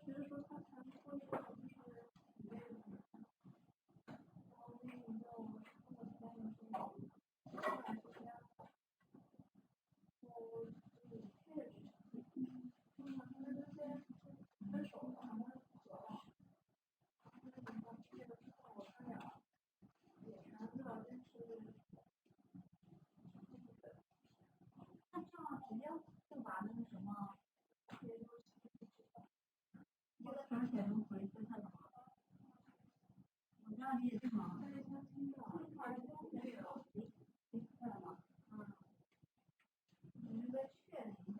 就是说他才会就是体验，然后那个跟我们说的前男友是后来是这样，我就是确实，他们那些分手了，然后走了，那个这个之后我他俩也谈了，但是那这样直接就把那个什么，这个转写成回复太麻烦。我这样理解对吗？在相亲的，反正都没有，你看了吗？嗯，你们再确认一下。